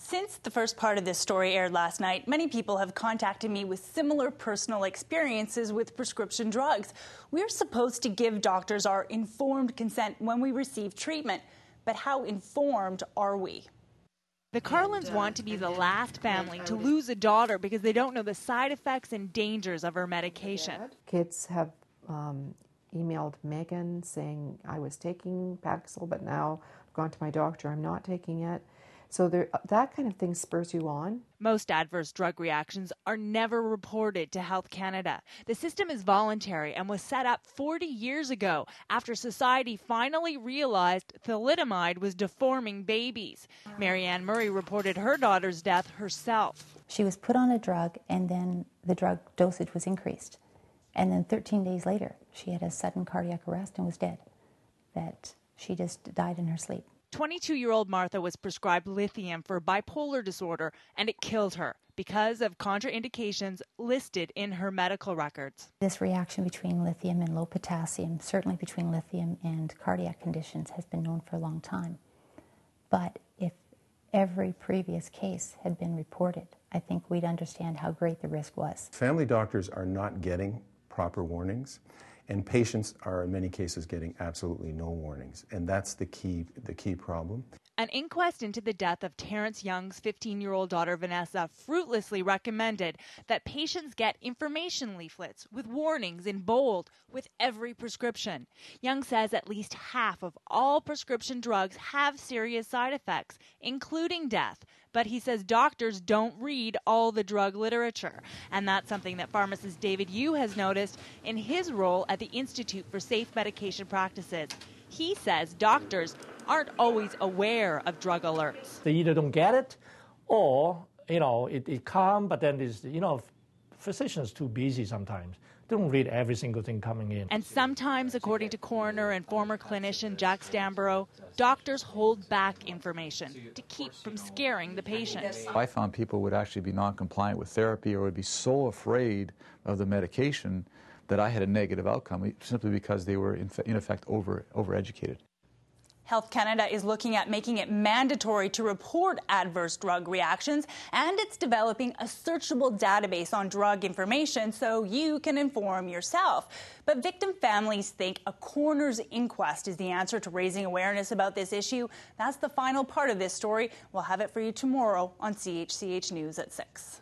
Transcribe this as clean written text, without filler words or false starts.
Since the first part of this story aired last night, many people have contacted me with similar personal experiences with prescription drugs. We're supposed to give doctors our informed consent when we receive treatment, but how informed are we? The Carlins want to be the last family to lose a daughter because they don't know the side effects and dangers of her medication. Kids have emailed Megan saying I was taking Paxil, but now I've gone to my doctor, I'm not taking it. So that kind of thing spurs you on. Most adverse drug reactions are never reported to Health Canada. The system is voluntary and was set up 40 years ago after society finally realized thalidomide was deforming babies. Marianne Murray reported her daughter's death herself. She was put on a drug and then the drug dosage was increased. And then 13 days later, she had a sudden cardiac arrest and was dead. That she just died in her sleep. 22-year-old Martha was prescribed lithium for bipolar disorder, and it killed her because of contraindications listed in her medical records. This reaction between lithium and low potassium, certainly between lithium and cardiac conditions, has been known for a long time. But if every previous case had been reported, I think we'd understand how great the risk was. Family doctors are not getting proper warnings, and patients are in many cases getting absolutely no warnings, and that's the key problem. An inquest into the death of Terrence Young's 15-year-old daughter Vanessa fruitlessly recommended that patients get information leaflets with warnings in bold with every prescription. Young says at least half of all prescription drugs have serious side effects, including death. But he says doctors don't read all the drug literature. And that's something that pharmacist David Yu has noticed in his role at the Institute for Safe Medication Practices. He says doctors aren't always aware of drug alerts. They either don't get it or, it comes, but then physicians too busy sometimes. They don't read every single thing coming in. And sometimes, according to coroner and former clinician Jack Stamborough, doctors hold back information to keep from scaring the patient. I found people would actually be non-compliant with therapy or would be so afraid of the medication that I had a negative outcome simply because they were, in effect, overeducated. Health Canada is looking at making it mandatory to report adverse drug reactions, and it's developing a searchable database on drug information so you can inform yourself. But victim families think a coroner's inquest is the answer to raising awareness about this issue. That's the final part of this story. We'll have it for you tomorrow on CHCH News at 6.